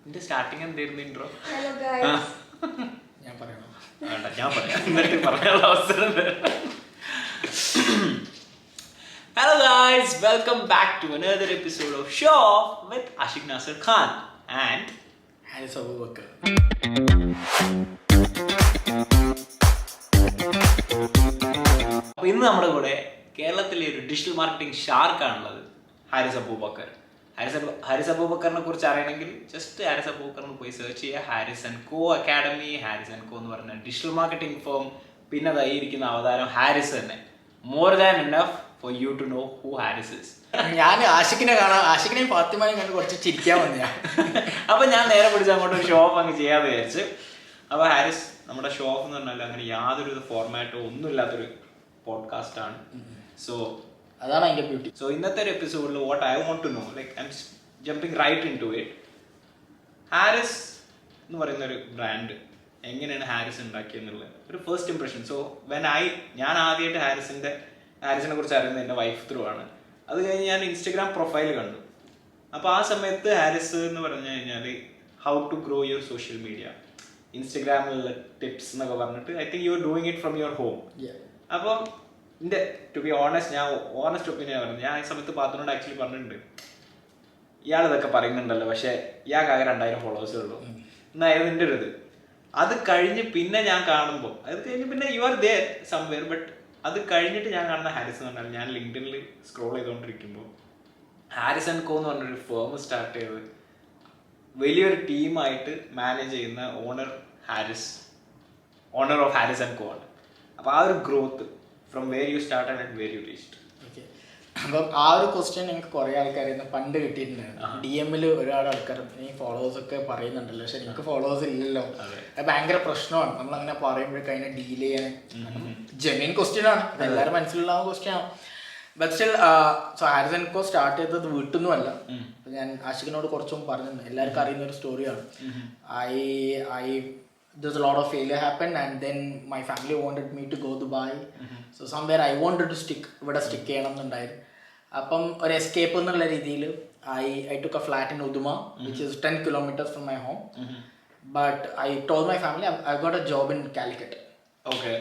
ഇതിന്റെ സ്റ്റാർട്ടിങ് എന്തായിരുന്നു intro? Hello guys. ഞാൻ പറയാം എന്നിട്ട് പറയാനുള്ള അവസരം. Hello guys, welcome back to another episode of Show Off with Ashik Nasir Khan and Ashik Nasir. അപ്പോൾ ഇന്ന് നമ്മുടെ കൂടെ കേരളത്തിലെ ഒരു ഡിജിറ്റൽ മാർക്കറ്റിംഗ് ഷാർക്കാണുള്ളത്, ഹാരിസ് അബൂബക്കർ. ഹാരിസ് അബൂബക്കറിനെ കുറിച്ച് അറിയണമെങ്കിൽ ജസ്റ്റ് ഹാരിസ് അബൂബക്കറിന് പോയി സെർച്ച് ചെയ്യുക. Haris and co academy, Haris and co എന്ന് പറഞ്ഞ ഡിജിറ്റൽ മാർക്കറ്റിംഗ് ഫേം. പിന്നെ അതായിരിക്കുന്ന അവതാരം ഹാരിസ് തന്നെ. More than enough for you to know who Haris is. ഞാൻ ആഷിക്കിനെ കാണാം, ആഷിക്കിനെയും ഫാത്തിമാനെയും കണ്ട് കുറച്ച് ചിരിക്കാൻ വന്നയാ. അപ്പൊ ഞാൻ നേരെ പിടിച്ച് അങ്ങോട്ട് ഒരു ഷോ ഓഫ് അങ്ങ് ചെയ്യാതെ വിചാരിച്ച്. അപ്പൊ ഹാരിസ്, നമ്മുടെ ഷോ ഓഫ് എന്ന് പറഞ്ഞാൽ അങ്ങനെ യാതൊരു ഫോർമാറ്റോ ഒന്നും ഇല്ലാത്തൊരു പോഡ്കാസ്റ്റ് ആണ്. സോ അതാണ് അതിന്റെ ബ്യൂട്ടി. സോ ഇന്നത്തെ ഒരു എപ്പിസോഡിൽ what I want to know, like I am jumping right into it ഇറ്റ്. ഹാരിസ് എന്ന് പറയുന്ന ഒരു ബ്രാൻഡ് എങ്ങനെയാണ് ഹാരിസ് ഉണ്ടാക്കിയെന്നുള്ളത് ഒരു ഫസ്റ്റ് ഇംപ്രഷൻ. സോ ഞാൻ ആദ്യമായിട്ട് ഹാരിസിനെ കുറിച്ച് അറിയുന്നത് എൻ്റെ വൈഫ് ത്രൂ ആണ്. അത് കഴിഞ്ഞ് ഞാൻ ഇൻസ്റ്റഗ്രാം പ്രൊഫൈൽ കണ്ടു. അപ്പോൾ ആ സമയത്ത് ഹാരിസ് എന്ന് പറഞ്ഞു കഴിഞ്ഞാൽ how to grow your social media, ഇൻസ്റ്റഗ്രാമിലുള്ള ടിപ്സ് എന്നൊക്കെ പറഞ്ഞിട്ട് I think you are doing it from your home. അപ്പോൾ എൻ്റെ ടു ബി ഓണസ്റ്റ്, ഞാൻ ഓണസ്റ്റ് ഒപ്പീനിയൻ പറഞ്ഞു. ഞാൻ ഈ സമയത്ത് പാത്രനോട് ആക്ച്വലി പറഞ്ഞിട്ടുണ്ട്, ഇയാൾ ഇതൊക്കെ പറയുന്നുണ്ടല്ലോ, പക്ഷേ ഇയാൾക്ക് ആകെ 2000 ഫോളോവേഴ്സേ ഉള്ളൂ എന്നായിരുന്നു എൻ്റെ ഒരു ഇത്. അത് കഴിഞ്ഞ് പിന്നെ ഞാൻ കാണുമ്പോൾ, അത് കഴിഞ്ഞ് പിന്നെ you are there somewhere, but അത് കഴിഞ്ഞിട്ട് ഞാൻ കാണുന്ന ഹാരിസ് എന്ന് പറഞ്ഞാൽ, ഞാൻ ലിങ്ക്ഡിനിൽ സ്ക്രോൾ ചെയ്തുകൊണ്ടിരിക്കുമ്പോൾ ഹാരിസ് ആൻഡ് കോ എന്ന് പറഞ്ഞൊരു ഫേം സ്റ്റാർട്ട് ചെയ്ത് വലിയൊരു ടീമായിട്ട് മാനേജ് ചെയ്യുന്ന owner of Haris and co ആണ്. അപ്പോൾ ആ ഒരു growth from where you started and where you reached. Okay, അപ്പം ആ ഒരു ക്വസ്റ്റ്യൻ എനിക്ക് കുറേ ആൾക്കാർ പണ്ട് കിട്ടിയിട്ടുണ്ടായിരുന്നു. DM-ൽ ഒരുപാട് ആൾക്കാർ ഈ ഫോളോവേഴ്സ് ഒക്കെ പറയുന്നുണ്ടല്ലോ, പക്ഷെ എനിക്ക് ഫോളോവേഴ്സ് ഇല്ലല്ലോ. അത് ഭയങ്കര പ്രശ്നമാണ്. നമ്മളങ്ങനെ പറയുമ്പോഴേക്കും അതിനെ ഡീൽ ചെയ്യാൻ ജെന്യൂൻ ക്വസ്റ്റ്യൻ ആണ്, എല്ലാവരും മനസ്സിലുള്ള ആ ക്വസ്റ്റ്യൻ ആണ്. But still so Haris and co start ചെയ്തത് വീട്ടിൽ നിന്നുമല്ല. ഞാൻ ആഷിക്കിനോട് കുറച്ചും പറഞ്ഞിട്ടുണ്ട്, എല്ലാവർക്കും അറിയുന്ന ഒരു സ്റ്റോറിയാണ്. There's a lot of failure happened and then my family wanted me to go Dubai. So somewhere I wanted to stick ചെയ്യണം എന്നുണ്ടായിരുന്നു. അപ്പം ഒരു എസ്കേപ്പ് എന്നുള്ള രീതിയിൽ I took a flat in Uduma, which is 10 kilometers from my home. But I told my family I got a job in Calicut. Okay.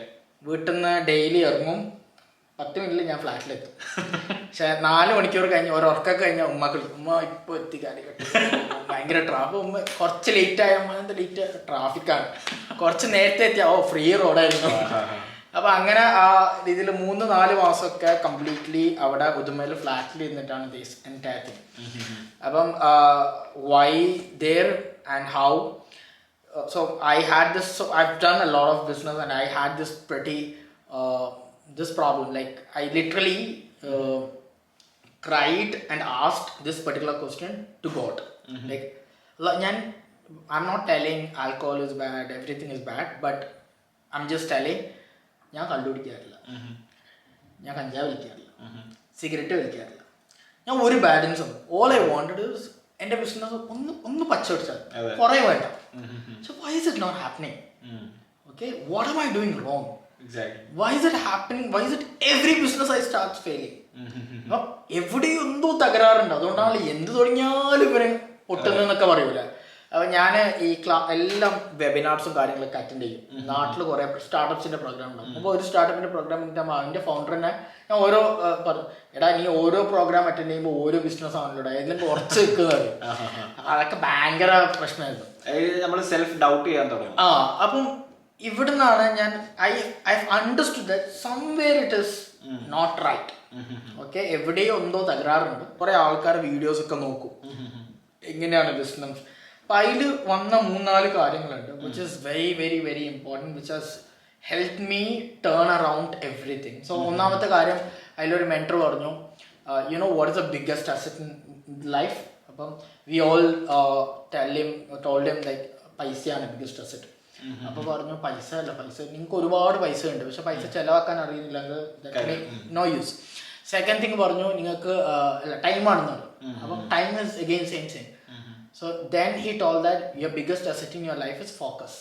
വീട്ടിൽ നിന്ന് daily ഇറങ്ങും, 10 മിനിറ്റിൽ ഞാൻ ഫ്ലാറ്റിലെത്തും. പക്ഷെ 4 മണിക്കൂർ കഴിഞ്ഞ് ഉറക്കൊക്കെ കഴിഞ്ഞാൽ ഉമ്മ ഇപ്പോൾ എത്തി കാലിക്കട്ട്, ഭയങ്കര ട്രാഫിക്. ഉമ്മ കുറച്ച് ലേറ്റ് ആയ ലേറ്റ് ട്രാഫിക്കാണ്, കുറച്ച് നേരത്തെ എത്തിയ ഫ്രീ റോഡായിരുന്നു. അപ്പം അങ്ങനെ ആ രീതിയിൽ 3-4 മാസമൊക്കെ കംപ്ലീറ്റ്ലി അവിടെ ഉദുമയിൽ ഫ്ലാറ്റിൽ ഇരുന്നിട്ടാണ് ദിസ് എൻറ്റയർ തിങ്. അപ്പം why there and how. So I had this, so I've done a lot of business and I had this this problem. Like I literally cried and asked this particular question to God. Like I'm not telling alcohol is bad, everything is bad, but I'm just telling ഞാൻ കള്ളു കുടിക്കാറില്ല, ഞാൻ കഞ്ചാവ് വലിക്കാറില്ല, cigarette വലിക്കാറില്ല, ഞാൻ ഒരു ബാലൻസും. All I wanted is എൻ്റെ business ഒന്ന് പച്ച പിടിച്ചാൽ കുറേ വേണ്ട. So why is it not happening? Okay, what am I doing wrong? Exactly. Why is it happening? Why is it every business I start failing? എവിടെയും എന്തോ തകരാറുണ്ട്, അതുകൊണ്ടാണ് എന്ത് തുടങ്ങിയാലും ഇവരെ പൊട്ടുന്നൊക്കെ പറയൂല. അപ്പം ഞാൻ ഈ എല്ലാം വെബിനാർസും കാര്യങ്ങളൊക്കെ അറ്റൻഡ് ചെയ്യും. നാട്ടിൽ കുറേ സ്റ്റാർട്ടപ്സിൻ്റെ പ്രോഗ്രാം ഉണ്ടാകും. അപ്പോൾ ഒരു സ്റ്റാർട്ടപ്പിൻ്റെ പ്രോഗ്രാം അതിൻ്റെ ഫൗണ്ടറിനെ ഞാൻ ഓരോ പറഞ്ഞു, എടാ നീ ഓരോ പ്രോഗ്രാം അറ്റൻഡ് ചെയ്യുമ്പോൾ ഓരോ ബിസിനസ് ആണല്ലോ ഏതെങ്കിലും കുറച്ച് വെക്കുന്നത്. അതൊക്കെ ഭയങ്കര പ്രശ്നമായിരുന്നു. നമ്മൾ സെൽഫ് ഡൗട്ട് ചെയ്യാൻ തുടങ്ങി. അപ്പം ഇവിടുന്നാണ് ഞാൻ I understood that somewhere it is not right. Okay, എവിടെയോ എന്തോ തകരാറുണ്ട്. കുറേ ആൾക്കാർ വീഡിയോസ് ഒക്കെ നോക്കും എങ്ങനെയാണ് ബിസിനസ്. അപ്പം അതിൽ വന്ന 3-4 കാര്യങ്ങളുണ്ട് which is very very very important, which has help me turn around everything. So ഒന്നാമത്തെ കാര്യം, അതിലൊരു മെൻറ്റർ പറഞ്ഞു, you know what is the biggest asset in life. അപ്പം we all told him like പൈസയാണ് ബിഗ്ഗസ്റ്റ് അസറ്റ്. അപ്പോൾ പറഞ്ഞു പൈസ നിങ്ങൾക്ക് ഒരുപാട് പൈസ ഉണ്ട്, പക്ഷെ പൈസ ചിലവാക്കാൻ അറിയുന്നില്ലെങ്കിൽ നോ യൂസ്. സെക്കൻഡ് തിങ് പറഞ്ഞു, നിങ്ങൾക്ക് ടൈമാണെന്ന് പറഞ്ഞു. അപ്പം time is again same. So then he told that your biggest asset in your life is focus.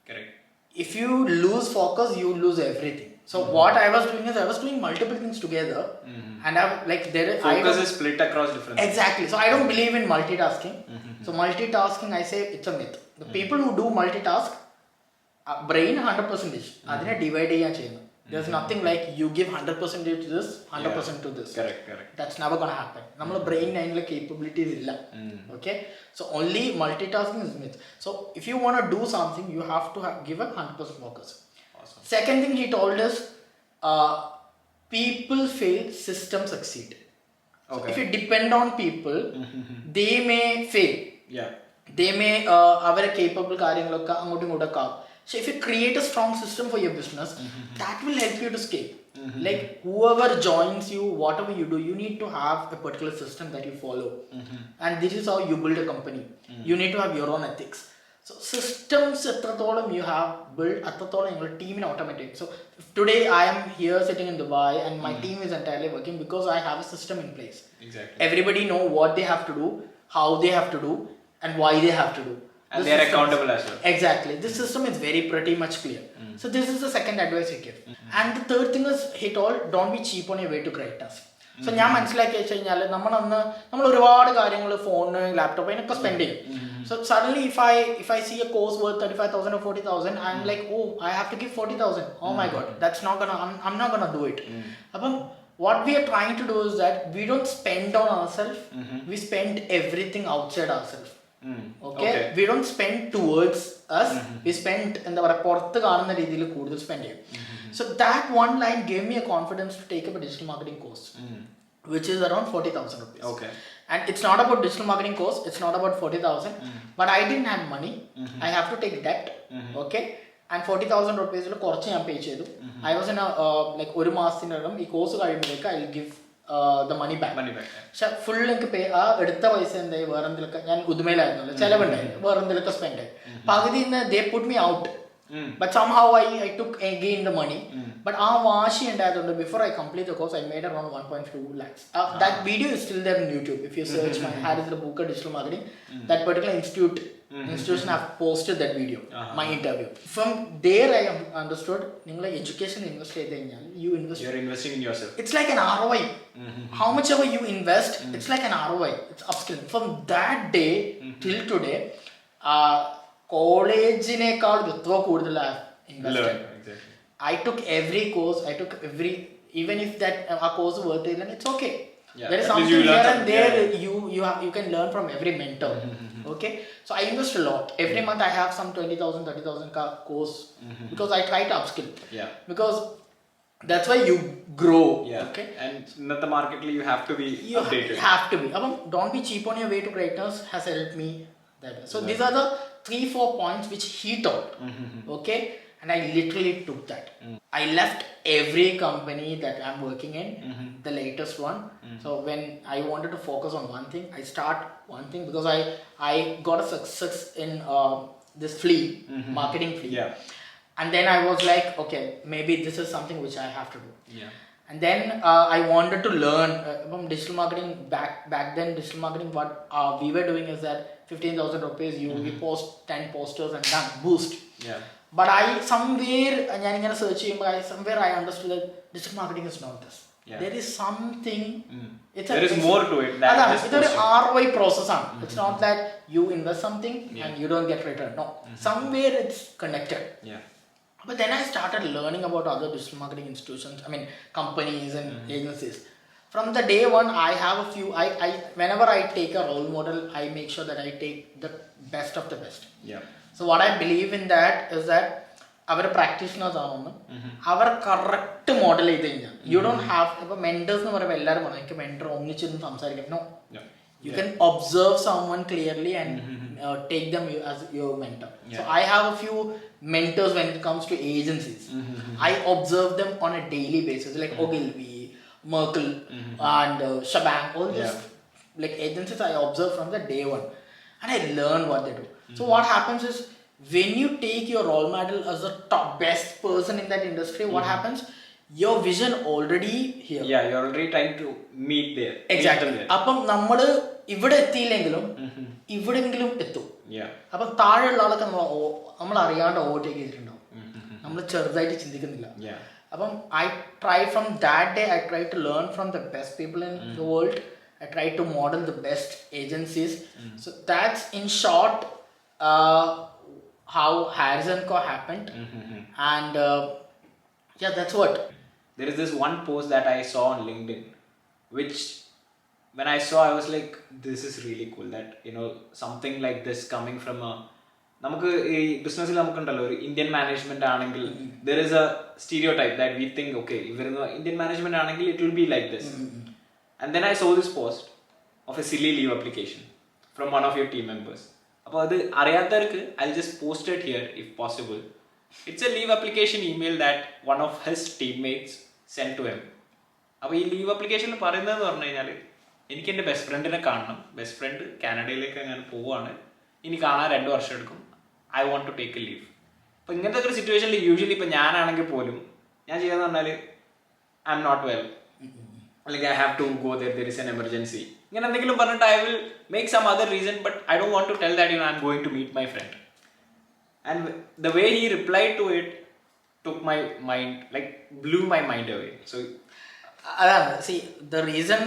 Correct. If you lose focus, you lose everything. So what I was doing is I was doing multiple things together, and Focus is split across different things. Exactly. So I don't believe in multitasking. So multitasking, I say it's a myth. The people who do multitask, brain 100%. Adine divide cheyan cheyunu. There's nothing like you give 100% to this, 100% to this. Correct. That's never gonna happen. Nammal brain nine capabilities illa. Okay. So only multitasking is myth. So if you want to do something, you have to give a 100% focus. Awesome. Second thing he told us, people fail, systems succeed. So if you depend on people, they may fail. Yeah. They may avare capable കാര്യങ്ങളൊക്കെ അങ്ങോട്ടും ഇങ്ങോട്ടൊക്കെ ആവും. So if you create a strong system for your business, that will help you to scale. Like whoever joins you, whatever you do, you need to have a particular system that you follow. And this is how you build a company. You need to have your own ethics. So systems എത്രത്തോളം you have built, അത്രത്തോളം നിങ്ങളുടെ ടീമിനെ automate. So today I am here sitting in Dubai and my team is entirely working because I have a system in place. Exactly. Everybody know what they have to do, how they have to do, and why they have to do. And they are accountable as well. Exactly. This system is very pretty much clear. So this is the second advice I give. And the third thing is he told, don't be cheap on your way to greatness. So ഞാൻ മനസ്സിലാക്കി വെച്ച് കഴിഞ്ഞാൽ നമ്മൾ ഒരുപാട് കാര്യങ്ങൾ phone laptop അതിനൊക്കെ spend ചെയ്യും. So suddenly if I see a course worth 35,000 or 40,000, I'm like, oh, I have to give 40,000. Oh my god, that's not gonna, I'm not gonna do it. അപ്പം what we are trying to do is that we don't spend on ourselves, we spend everything outside ourselves. Okay? We don't spend towards us, we spend എന്താ പറയുക പുറത്ത് കാണുന്ന രീതിയിൽ കൂടുതൽ spend ചെയ്യും. So that one line gave me a confidence to take up a digital marketing course, which is around 40,000 rupees. Okay. And it's not about digital marketing course, it's not about 40,000, but I didn't have money, I have to take debt. Okay? And 40,000 rupees കുറച്ച് ഞാൻ പേ ചെയ്തു. I was in a like ഒരു മാസത്തിനകം ഈ course കഴിയുമ്പോഴേക്ക് I will give the money back. പക്ഷെ full എനിക്ക് pay ആ എടുത്ത പൈസ എന്തായി വേറെ എന്തെങ്കിലുമൊക്കെ ഞാൻ ഉദുമയിലായിരുന്നല്ലോ ചിലവുണ്ടായിരുന്നു വേറെ എന്തെങ്കിലുമൊക്കെ സ്പെൻഡ് ആയി പകുതി they put me out. But somehow I took again the money. But ആ വാശി ഉണ്ടായതുകൊണ്ട് before I complete the course I made around 1.2 lakhs. That video is still there on YouTube. If you search my Harris Booker Digital Marketing, that particular institution have posted that video, my interview. From there I understood നിങ്ങൾ education invest ചെയ്ത് കഴിഞ്ഞാൽ you're investing in yourself. It's like an ROI. How much ever you invest, it's like an ROI. It's upskilling. From that day till today, കോളേജിനേക്കാൾ എത്രയോ കൂടുതൽ invested. I took every course, even if that a course worth it, then it's okay. There is something here and there you can learn from every mentor. Okay, so I invest a lot. Every month I have some 20,000 30,000 course because I try to upskill. Because that's why you grow. Okay, and in the market you have to be updated. You have to be. Don't be cheap on your way to greatness has helped me that way. So these are the 3-4 points which he taught. Okay, and I literally took that. I left every company that I'm working in, the latest one. So when I wanted to focus on one thing, I start one thing because I got a success in this flea, marketing flea. And then I was like, okay, maybe this is something which I have to do. And then I wanted to learn digital marketing. Back then, digital marketing, what we were doing is that 15,000 rupees, we post 10 posters and done, boost. But I somewhere I understood that digital marketing is not this. There is something. There is more to it. It's an ROI process. It's not that you invest something and you don't get return. No, somewhere it's connected. But then I started learning about other digital marketing institutions, companies and agencies. From the day one, I have a few, whenever I take a role model, I make sure that I take the best of the best. So what I believe in that is that our practitioners are our correct model. You don't have mentors. Mentor no. You can observe someone clearly and take them as your mentor. So I have a few mentors when it comes to agencies. I observe them on a daily basis, like Ogilvy, Merkel, and Shabang. All these like agencies I observe from the day one, and I learn what they do. So what happens is when you take your role model as the top best person in that industry, what happens? Your vision already here. You're already trying to meet there. Exactly. അപ്പം നമ്മള് ഇവിടെ എത്തിയില്ലെങ്കിലും ഇവിടെങ്കിലും എത്തും. അപ്പം താഴെയുള്ള ആളൊക്കെ നമ്മൾ അറിയാണ്ട് overtake ചെയ്തിട്ടുണ്ടാവും. നമ്മൾ ചെറുതായിട്ട് ചിന്തിക്കുന്നില്ല. I tried from that day, I tried to learn from the best people in the world. I tried to model the best agencies. So that's in short how Harrison Co happened. And yeah, that's what. There is this one post that I saw on LinkedIn, which when I saw, I was like, this is really cool that, something like this coming from a നമുക്ക് ഈ ബിസിനസ്സിൽ നമുക്കുണ്ടല്ലോ ഒരു Indian management ആണെങ്കിൽ there is a stereotype that we think okay ഇവരുന്ന് Indian management ആണെങ്കിൽ it will be like this and then I saw this post of a silly leave application from one of your team members. അപ്പോൾ അത് അറിയാത്തവർക്ക് I just post it here if possible. It's a leave application email that one of his teammates send to him. അപ്പോൾ ഈ leave അപ്ലിക്കേഷനിൽ പറയുന്നതെന്ന് പറഞ്ഞു കഴിഞ്ഞാൽ എനിക്ക് എൻ്റെ ബെസ്റ്റ് ഫ്രണ്ടിനെ കാണണം, ബെസ്റ്റ് ഫ്രണ്ട് കാനഡയിലേക്ക് ഞാൻ പോവുകയാണ്, ഇനി കാണാൻ 2 വർഷം എടുക്കും, I want to take a leave. അപ്പോൾ ഇങ്ങനത്തെ ഒരു സിറ്റുവേഷനിൽ യൂഷ്വലി ഇപ്പോൾ ഞാനാണെങ്കിൽ പോലും ഞാൻ ചെയ്യാന്ന് പറഞ്ഞാൽ ഐ എം നോട്ട് വെൽ, അല്ലെങ്കിൽ I have to go there is an emergency, ഇങ്ങനെ എന്തെങ്കിലും പറഞ്ഞിട്ട് I will make some other reason, but I don't want to tell that I am going to meet my friend. And the way he replied to it took my mind, like blew my mind away. So see, the reason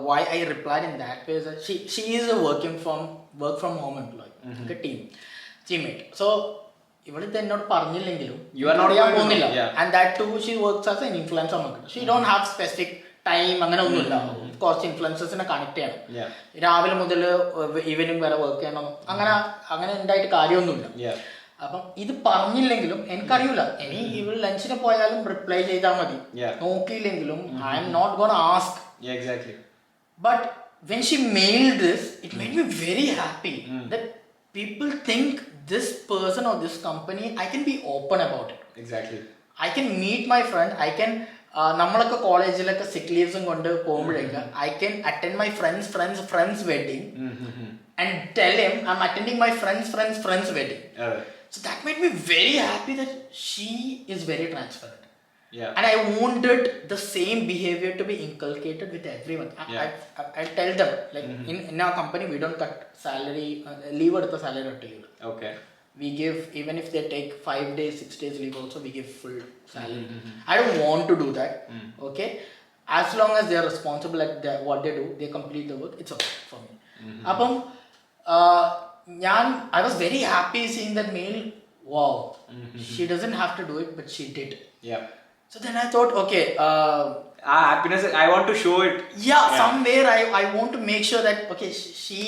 why I replied in that way is that she is a work from home employee, okay, teammate. So ഇവിടുത്തെ എന്നോട് പറഞ്ഞില്ലെങ്കിലും പോകുന്നില്ല. And that too, she works as an influencer marketer. She don't have specific time, അങ്ങനെ ഒന്നുമില്ല. കുറച്ച് ഇൻഫ്ലുവൻസേഴ്സിനെ connect ചെയ്യണം, രാവിലെ മുതൽ ഈവനിങ് വരെ വർക്ക് ചെയ്യണം, അങ്ങനെ ഉണ്ടായിട്ട് കാര്യമൊന്നുമില്ല. അപ്പം ഇത് പറഞ്ഞില്ലെങ്കിലും എനിക്കറിയില്ല, ഇനി ഇവൾ ലഞ്ചിന് പോയാലും റിപ്ലൈ ചെയ്താൽ മതി, നോക്കിയില്ലെങ്കിലും I M not gonna ask. But when she mailed this, it made me very happy that people think this person or this company, I can be open about it. I can meet my friend, I can നമ്മളൊക്കെ കോളേജിലൊക്കെ sick ലീവ്സും കൊണ്ട് പോകുമ്പോഴേക്ക് I can attend my friend's wedding and tell him I'm attending my friend's wedding. So that made me very happy that she is very transparent. And I wanted the same behavior to be inculcated with everyone. I tell them, like, in our company we don't cut salary, leave at the salary to you. Okay. We give, even if they take 5 days, 6 days leave also, we give full salary. I don't want to do that. Okay, as long as they are responsible at what they do, they complete the work, it's okay for me. അപ്പം I was very happy seeing that mail. Wow, she doesn't have to do it, but she did. So then I thought, okay, happiness, I want to show it. Somewhere I want to make sure that, okay, she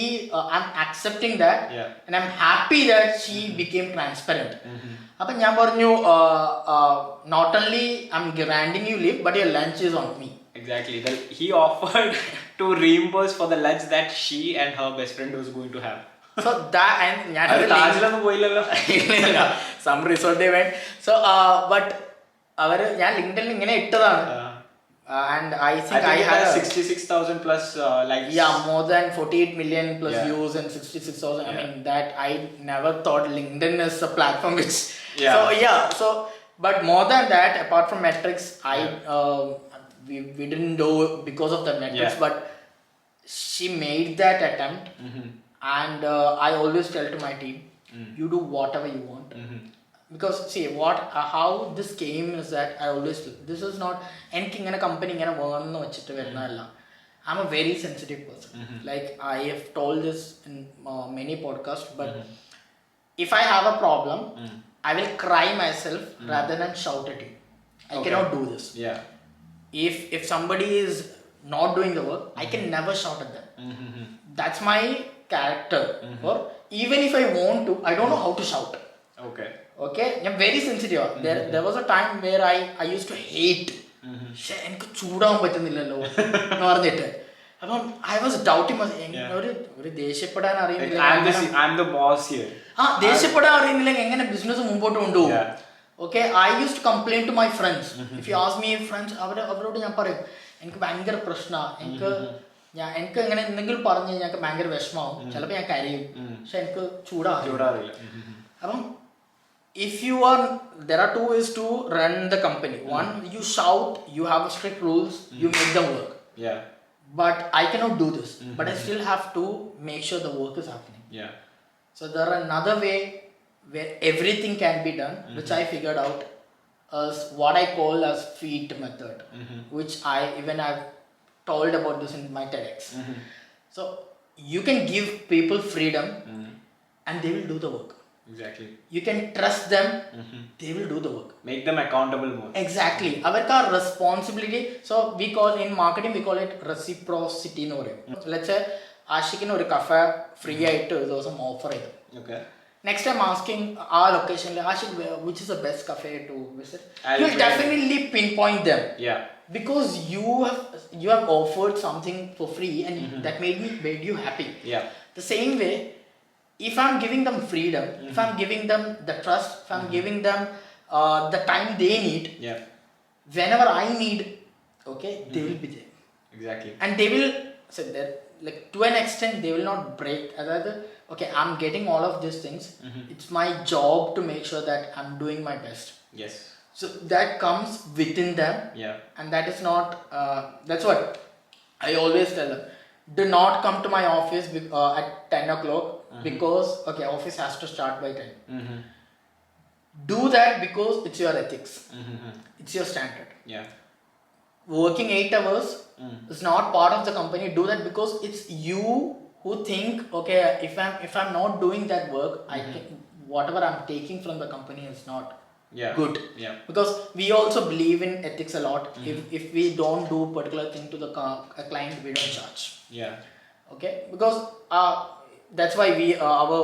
I'm accepting that, and I'm happy that she became transparent. അപ്പം ഞാൻ പറഞ്ഞു, not only I'm granting you leave, but your lunch is on me. Exactly. He offered to reimburse for the lunch that she and her best friend was going to have. So that, and some resort they went. So but ഞാൻ ലിങ്ക്ഡിനിൽ ഇങ്ങനെ ഇട്ടതാണ്, and I think I had 66,000 plus likes. More than 48 million plus views and 66,000. I mean, that I never thought LinkedIn is a platform which so but more than that, apart from metrics, we didn't do because of the metrics, but she made that attempt. And I always tell to my team, you do whatever you want. Because see how this came is that I always, this is not എനിക്ക് ഇങ്ങനെ company ഇങ്ങനെ വേണമെന്ന് വെച്ചിട്ട് വരുന്നതല്ല. I'm a very sensitive person. Like I have told this in many podcasts, but if I have a problem, I will cry myself rather than shout at you. I cannot do this. If somebody is not doing the work, I can never shout at them. That's my character. Or even if I want to, I don't know how to shout. Okay, I'm very sensitive. There was a time where I used to hate. എനിക്ക് ചൂടാവാൻ പറ്റുന്നില്ലല്ലോ എന്ന് പറഞ്ഞിട്ട്. അപ്പം I was doubting ഒരു ദേഷ്യപ്പെടാൻ അറിയുന്നില്ല, ദേഷ്യപ്പെടാൻ അറിയുന്നില്ലെങ്കിൽ എങ്ങനെ business മുമ്പോട്ട് കൊണ്ടുപോകും. Okay, I used to complain to my friends. If you ask me, friends, അവരോട് ഞാൻ പറയും എനിക്ക് ഭയങ്കര പ്രശ്നമാണ്, എനിക്ക് ഇങ്ങനെ എന്തെങ്കിലും പറഞ്ഞു കഴിഞ്ഞാൽ ഭയങ്കര വിഷമാവും, ചിലപ്പോൾ ഞാൻ കരയും, പക്ഷെ എനിക്ക് ചൂടാറില്ല. അപ്പം if you are, there are 2 ways to run the company. One, you shout, you have strict rules, you make them work. But I cannot do this, but I still have to make sure the work is happening. So there are another way where everything can be done, which I figured out is what I call as feet method, which I've told about this in my TEDx. So you can give people freedom and they will do the work. Exactly. You can trust them, they will do the work. Make them accountable more. Exactly. Avarka responsibility. So we call in marketing, we call it reciprocity. Let's say Ashik or cafe free to some offer. Okay. Next time asking our location, Ashik, which is the best cafe to visit? I'll You'll definitely pinpoint them. Yeah. Because you have offered something for free and that made you happy. Yeah. The same way, if I'm giving them freedom, if I'm giving them the trust, if I'm giving them the time they need, Yeah. whenever I need, okay, they will be there. Exactly. And they will sit there, like to an extent, they will not break. Rather, okay, I'm getting all of these things. It's my job to make sure that I'm doing my best. Yes. So that comes within them. Yeah. And that is not, that's what I always tell them. Do not come to my office at 10 o'clock because, okay, office has to start by 10. Do that because it's your ethics. It's your standard. Yeah. Working 8 hours is not part of the company. Do that because it's you who think, okay, if I'm not doing that work, I can, whatever I'm taking from the company is not good. Yeah. Because we also believe in ethics a lot. If we don't do particular thing to the client, we don't charge. Yeah. Okay, because that's why our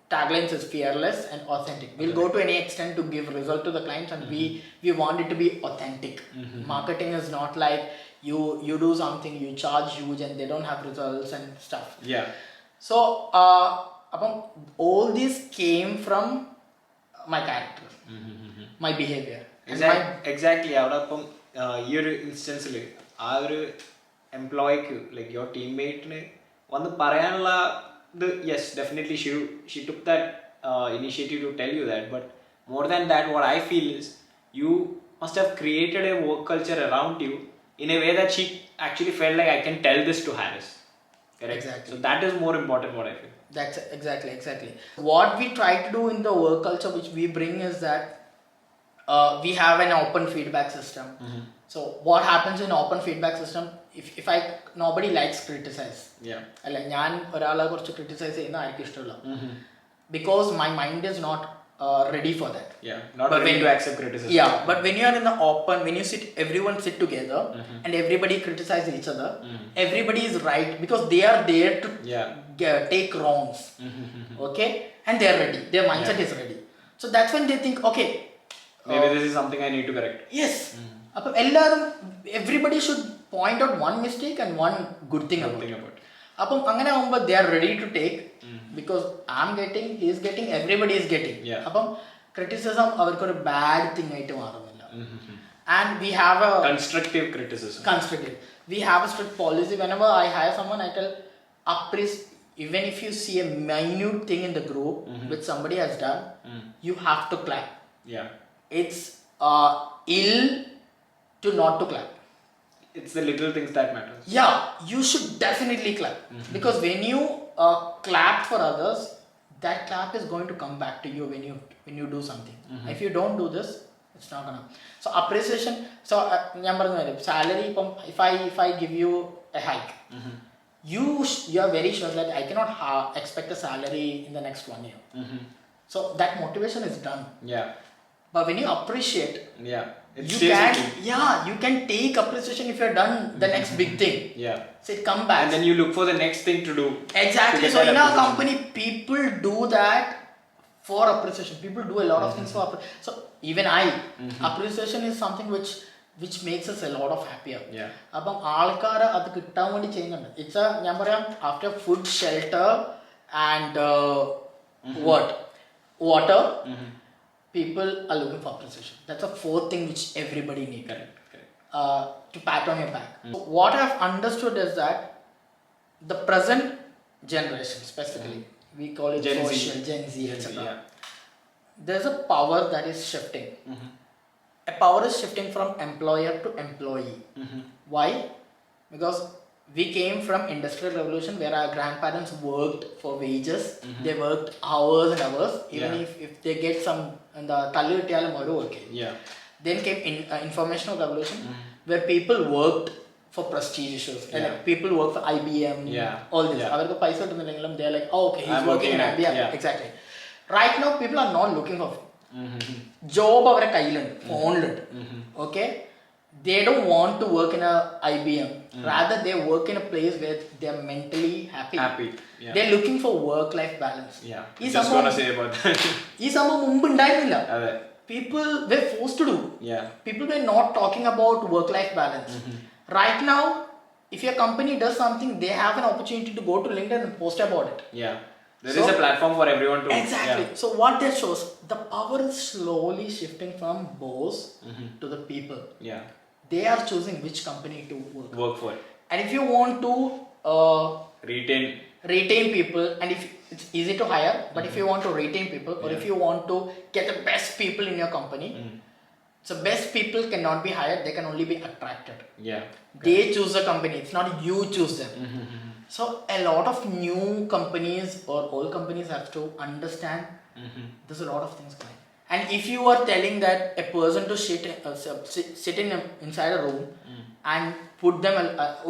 taglines is fearless and authentic. We'll go to any extent to give result to the clients, and we want it to be authentic. Marketing is not like you do something, you charge huge and they don't have results and stuff. Yeah. So all this came from my character, my behavior. Exactly. അവിടെ അപ്പം ഈ ഒരു ഇൻസ്റ്റൻസിൽ ആ ഒരു എംപ്ലോയിക്ക് like your ടീംമേറ്റിന് വന്ന് പറയാനുള്ള ഇത് yes definitely she took that initiative to tell you that but more than that what I feel is you must have created a work culture around you in a way that she actually felt like I can tell this to Harris. Correct? Exactly. So that is more important what I feel. That's exactly. What we try to do in the work culture which we bring is that we have an open feedback system. So what happens in open feedback system, if nobody likes criticize. Yeah. അല്ല ഞാൻ ഒരാളെ കുറിച്ച് criticize ചെയ്യുന്ന ആർക്കും ഇഷ്ടമല്ല. Because my mind is not ready for that. Yeah, not ready to accept criticism. Yeah, but when you are in the open, when you everyone sit together and everybody criticize each other, everybody is right because they are there to take wrongs. Okay, and they are ready. Their mindset is ready. So that's when they think, okay, maybe this is something I need to correct. Yes. Everybody should point out one mistake and one good thing about it. അപ്പം അങ്ങനെ ആകുമ്പോൾ they are ready to take because I'm getting, he is getting, everybody is getting. അപ്പം criticism അവർക്കൊരു bad thing ആയിട്ട് മാറുന്നില്ല. And we have a constructive criticism. We have a strict policy. Whenever I hire someone, I tell even if you see a minute thing in the group which somebody has done, you have to clap. Yeah. It's ill to not to clap. It's the little things that matter. Yeah, you should definitely clap. Because when you clap for others, that clap is going to come back to you when you do something. If you don't do this, it's not gonna. So appreciation. So salary. If I give you a hike, you are very sure that I cannot expect a salary in the next 1 year. So that motivation is done. Yeah. But when you appreciate, you can take appreciation if you have done the next big thing. Yeah. So it come back. And then you look for the next thing to do. Exactly. So in our company, people do that for appreciation. People do a lot of things for appreciation. So even appreciation is something which makes us a lot of happier. Yeah. അപ്പം ആൾക്കാർ അത് കിട്ടാൻ വേണ്ടി ചെയ്യുന്നുണ്ട്. It's ഞാൻ പറയാം after food, shelter and water. People are looking for appreciation. That's a fourth thing which everybody needs. Correct. To pat on your back. So what I've understood is that the present generation, specifically, we call it Gen Z, etc. Yeah. There's a power that is shifting. A power is shifting from employer to employee. Why? Because we came from industrial revolution where our grandparents worked for wages. They worked hours and hours, even if they get some and the tallu kittiyalum oru okay. Yeah. then came informational revolution, where people worked for prestigious shows. And like people work for IBM, all this. Avarku paisa kittunnillenkilum they are like, oh, okay, he's working in IBM. Exactly. Right now people are not looking for job avare kayilundu, phone-lundu. Okay, they don't want to work in a IBM. Rather they work in a place where they are mentally happy. They're looking for work life balance. Just want to say about that. Ee sambhavam munpu undayirilla. People were forced to do. People were not talking about work life balance. Right now, if your company does something, they have an opportunity to go to LinkedIn and post about it. There is a platform for everyone to. Exactly. So what that shows, the power is slowly shifting from boss to the people. They are choosing which company to work for. And if you want to retain people, and if it's easy to hire, but if you want to retain people, or if you want to get the best people in your company, so best people cannot be hired, they can only be attracted. They choose the company, it's not you choose them. So a lot of new companies or old companies have to understand there's a lot of things going. And if you are telling that a person to sit inside a room and put them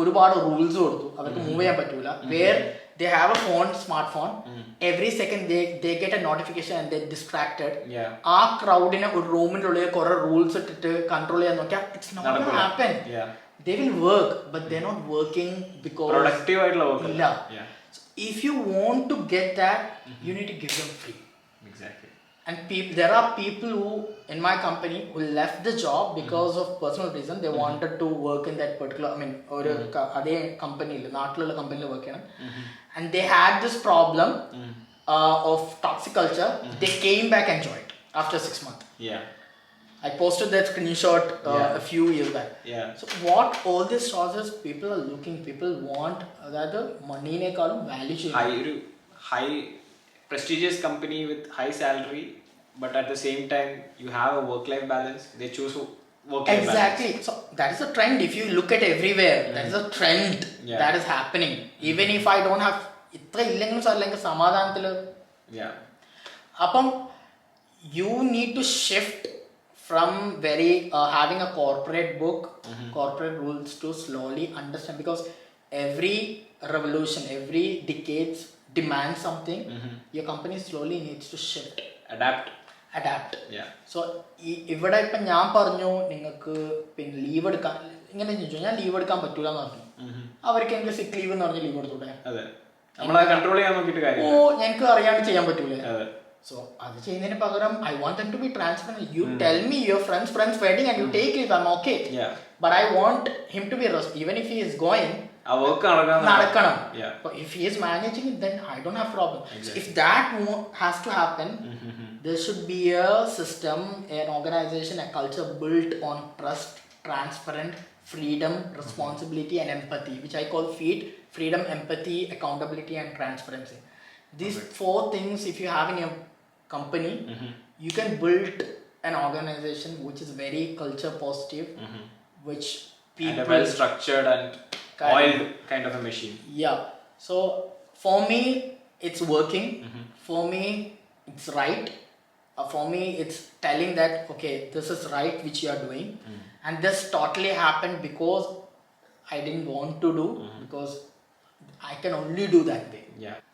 ഒരുപാട് rules കൊടുത്തു അവർക്ക് move ചെയ്യാൻ പറ്റൂല, where they have a smartphone, every second they get a notification and they're distracted. ആ ക്രൗഡിനെ ഒരു റൂമിൻ്റെ ഉള്ളിൽ കുറെ റൂൾസ് ഇട്ടിട്ട് കൺട്രോൾ ചെയ്യാൻ നോക്കിയാൽ it's not gonna happen. They will work, but they're not working because productive ആയിട്ടുള്ള work ഇല്ല. So if you want to get that, you need to give them free. Exactly. And there are people who in my company who left the job because of personal reason. They wanted to work in that particular, I mean, or other company, naattulla company work cheyana, and they had this problem of toxic culture. They came back and joined after 6 months. I posted that screenshot a few years back. So what all this shows is people are looking, people want that money nekkalum value cheyana. High prestigious company with high salary, but at the same time you have a work life balance. They choose work life balance. Exactly. So that is a trend. If you look at everywhere, that is a trend that is happening. Even if I don't have itra illengilum sallenga samadhanathil, appam you need to shift from very having a corporate book, corporate rules, to slowly understand, because every revolution, every decades demands something. Your company slowly needs to shift, adapt. So ഇവിടെ ഇപ്പം ഞാൻ പറഞ്ഞു നിങ്ങൾക്ക് പിന്നെ leave എടുക്കാൻ, ഇങ്ങനെ ചോദിച്ചു ഞാൻ ലീവ് എടുക്കാൻ പറ്റൂല എന്ന് പറഞ്ഞു, അവർക്ക് എനിക്ക് സിക്ക് ലീവ് എന്ന് പറഞ്ഞ് ലീവ് എടുത്തൂടെ? ഓ ഞങ്ങൾക്ക് അറിയാണ്ട് ചെയ്യാൻ പറ്റൂലേ? So അത് ചെയ്യുന്നതിന് പകരം I want them to be transparent. You tell me your friend's wedding and you take leave, I'm okay. But I want him to be even if he is going, നടക്കണം. If he is managing it, then I don't have problem. So if that has to happen, there should be a system, an organization, a culture built on trust, transparent, freedom, responsibility and empathy, which I call FEED: freedom, empathy, accountability and transparency. These 4 things if you have in your company, you can build an organization which is very culture positive, which people, and a well structured and oiled kind of a machine. So for me it's working. For me it's right. For me it's telling that okay, this is right which you are doing, and this totally happened because I didn't want to do, because I can only do that way.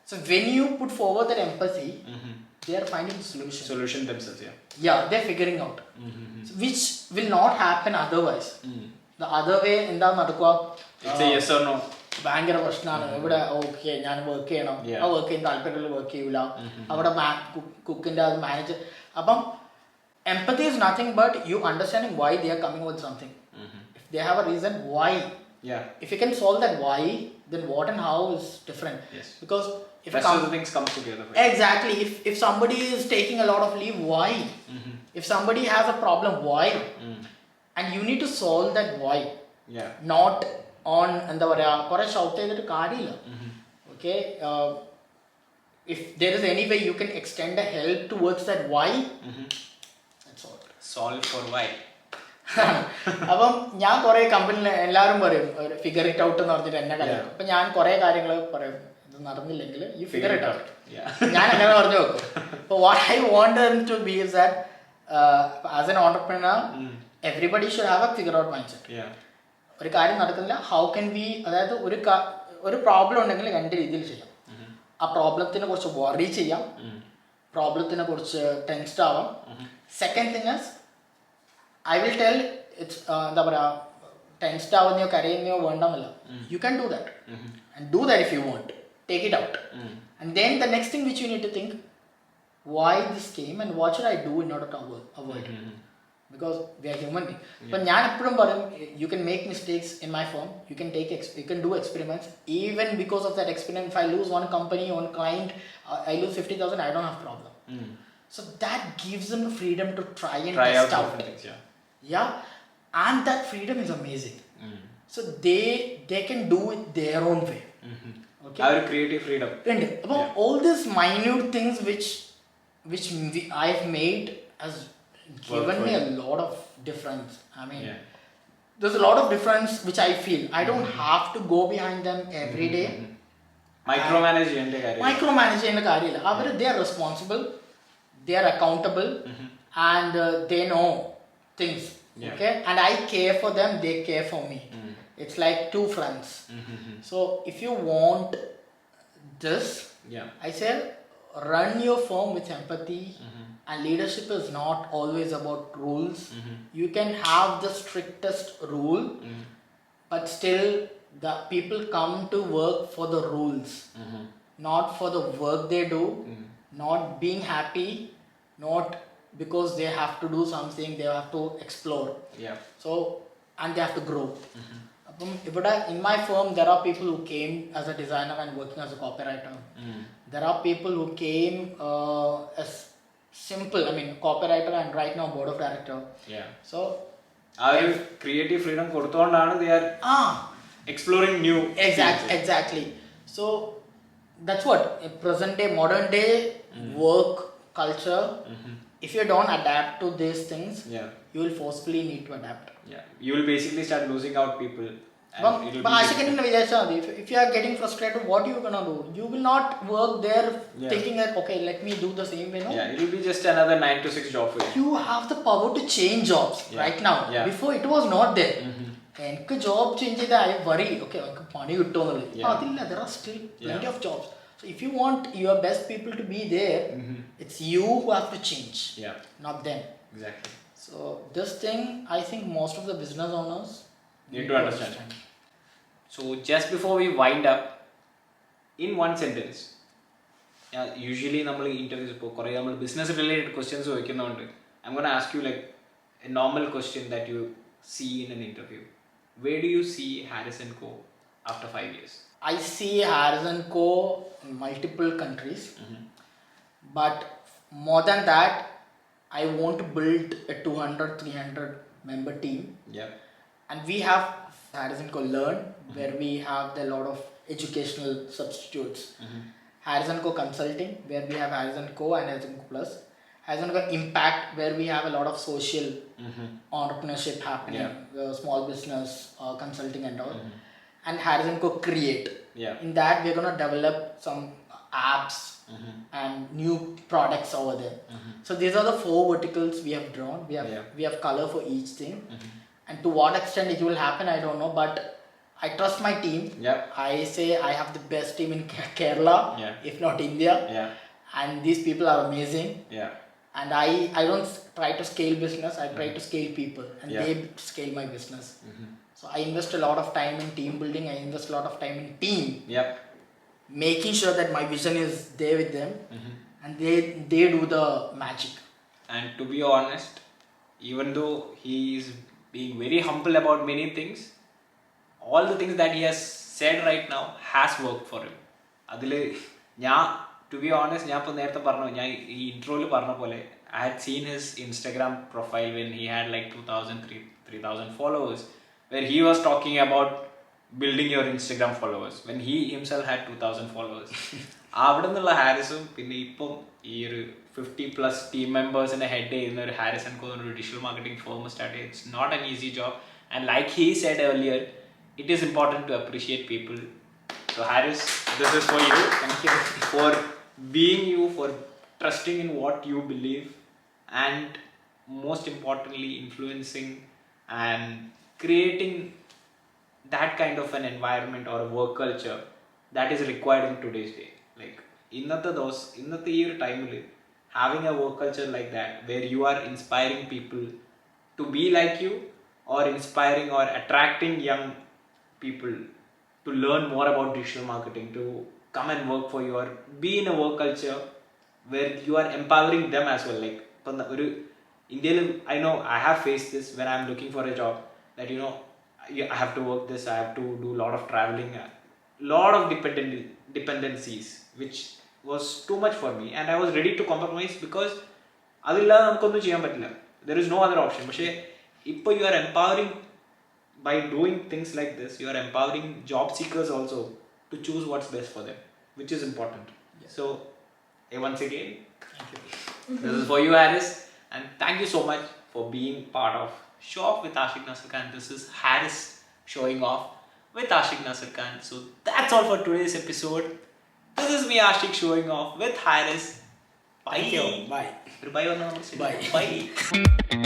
So when you put forward that empathy, they are finding the solution themselves. They're figuring out. So which will not happen otherwise. The other way എന്താ നടക്കുക, it's a yes or no, ഭയങ്കര പ്രശ്നമാണ്. ഇവിടെ okay ഞാൻ work ചെയ്യണം, ആ work ചെയ്യാൻ താല്പര്യമുള്ള വർക്ക് ചെയ്യൂല, അവിടെ കുക്കിൻ്റെ അത് മാനേജർ. അപ്പം empathy is nothing but you understanding why they are coming with something. If they have a reason why, if you can solve that why, then what and how is different. Because if rest of the things come together. Exactly. If somebody is taking a lot of leave, why? If somebody has a problem, why? And you need to solve that why. Not on എന്താ പറയാ കുറെ shout ചെയ്തിട്ട് കാര്യമില്ല. Okay, if there is any way you can extend a help towards that why, that's all. Solve for why. അപ്പം ഞാൻ കുറെ കമ്പനിയിൽ എല്ലാവരും പറയും ഫിഗർ ഇറ്റ് ഔട്ട് എന്ന് പറഞ്ഞിട്ട് എന്നെ കളിയാക്കും. അപ്പം ഞാൻ കുറെ കാര്യങ്ങൾ പറയും, ഇത് നടന്നില്ലെങ്കിൽ യു ഫിഗർ ഇറ്റ് ഔട്ട്. ഞാൻ അങ്ങനെ പറഞ്ഞു വെക്കും. അപ്പോൾ what I want them to be is that as an entrepreneur, everybody should have a figure out mindset. Yeah. ഒരു കാര്യം നടക്കുന്നില്ല, ഹൗ കെൻ വി, അതായത് ഒരു പ്രോബ്ലം ഉണ്ടെങ്കിൽ രണ്ട് രീതിയിൽ ചെയ്യാം. ആ പ്രോബ്ലത്തിനെ കുറിച്ച് വറി ചെയ്യാം, പ്രോബ്ലത്തിനെ കുറിച്ച് ടെൻസ്ഡ് ആവാം. Second thing is I will tell it's എന്താ പറയുക, ടെൻസ്ഡ് ആവുന്നയോ കരയുന്നയോ വേണ്ടെന്നില്ല. You can do that and do that if you want, take it out. And then the next thing which you need to think, why this came and what should I do in order to avoid it. Because we are human beings. But ഞാൻ എപ്പോഴും പറയും, you can make mistakes in my firm, you can do experiments. Even because of that experiment, if I lose one company, one client, I lose 50,000, I don't have problem. So that gives them the freedom to try test out things, yeah, and that freedom is amazing. So they can do it their own way. Okay, our creative freedom. And about all these minute things which I've made has given me a lot of difference. I mean, there's a lot of difference which I feel. I don't have to go behind them every day. Micromanage in the career. They are responsible, they are accountable, and they know things. Okay, and I care for them, they care for me. It's like two friends. So if you want this, I say, run your firm with empathy. And leadership is not always about rules. You can have the strictest rule, but still the people come to work for the rules, not for the work they do, not being happy, not because they have to do something, they have to explore. So, and they have to grow. In my firm, there are people who came as a designer and working as a copywriter. There are people who came as simple, I mean, copywriter, and right now board of director. So our creative freedom kodutondana they are exploring new exactly. So that's what present day, modern day work culture. If you don't adapt to these things, you will forcefully need to adapt. You will basically start losing out people. But Ashik, if you are getting frustrated, what are you gonna do? You will not work there thinking that, okay, let me do the same way. No? It will be just another 9 to 6 job for you. You have the power to change jobs right now. Before it was not there. എനിക്ക് job change ചെയ്താൽ I worry, okay നമുക്ക് പണി കിട്ടുമെന്നുള്ളത്. അതില്ല, there are still plenty of jobs. So if you want your best people to be there, it's you who have to change, not them. Exactly. So this thing, I think most of the business owners need to understand. So just before we wind up, in one sentence, usually നമ്മൾ interviews ഇപ്പോൾ കുറേ നമ്മൾ business related questions ചോദിക്കുന്നുണ്ട്. I'm going to ask you like a normal question that you see in an interview. Where do you see Harris & Co after 5 years? I see Harris & Co in multiple countries, but more than that, I want to build a 200-300 member team. And we have Harris & Co Learn, where we have a lot of educational substitutes. Harris & Co Consulting, where we have Harris & Co and Harris & Co Plus. Harris & Co Impact, where we have a lot of social entrepreneurship happening, small business consulting and all. And Harris & Co Create. In that, we're going to develop some apps and new products over there. So these are the 4 verticals we have drawn. We have color for each thing. And to what extent it will happen, I don't know, but I trust my team. I say I have the best team in Kerala, if not India. And these people are amazing. And I don't try to scale business, I try to scale people, and they scale my business. So I invest a lot of time in team building, I invest a lot of time in team. Making sure that my vision is there with them, and they do the magic. And to be honest, even though he is being very humble about many things, all the things that he has said right now has worked for him. Adile to be honest, ഞാൻ ഇപ്പോൾ നേരത്തെ പറഞ്ഞു, ഞാൻ ഈ ഇൻട്രോയിൽ പറഞ്ഞ പോലെ I had seen his Instagram profile when he had like 3,000 followers, where he was talking about building your Instagram followers when he himself had 2,000 followers. അവിടെ നിന്നുള്ള ഹാരിസും പിന്നെ ഇപ്പം ഈ ഒരു 50+ ടീം മെമ്പേഴ്സിനെ ഹെഡ് ചെയ്യുന്ന ഒരു ഹാരിസ് ആൻഡ് കോ ഒരു ഡിജിറ്റൽ മാർക്കറ്റിംഗ് ഫേം സ്റ്റാർട്ട് ചെയ്ത്, it's not an easy job. And like he said earlier, it is important to appreciate people. So Harris, this is for you. Thank you for being you, for trusting in what you believe, and most importantly influencing and creating that kind of an environment or a work culture that is required in today's day. Like ഇന്നത്തെ ഈ ഒരു ടൈമിൽ having a work culture like that where you are inspiring people to be like you, or inspiring or attracting young people to learn more about digital marketing, to come and work for you, or be in a work culture where you are empowering them as well. Like ഒരു ഇന്ത്യയിൽ I know I have faced this when I'm looking for a job, that I have to work this, I have to do a lot of traveling, lot of dependencies, which was too much for me, and I was ready to compromise because അതില്ലാതെ നമുക്കൊന്നും ചെയ്യാൻ പറ്റില്ല. There is no other option. പക്ഷേ ഇപ്പോൾ you are empowering, by doing things like this, you are empowering job seekers also to choose what's best for them, which is important. So once again, Thank you. this is for you, Harris, and thank you so much for being part of Show Off with Ashik Nasir Khan. This is Harris showing off with Ashik Nasir Khan. So that's all for today's episode. This is me, Ashik, showing off with Harris. Bye. Thank you. Bye. Bye. Bye. Bye.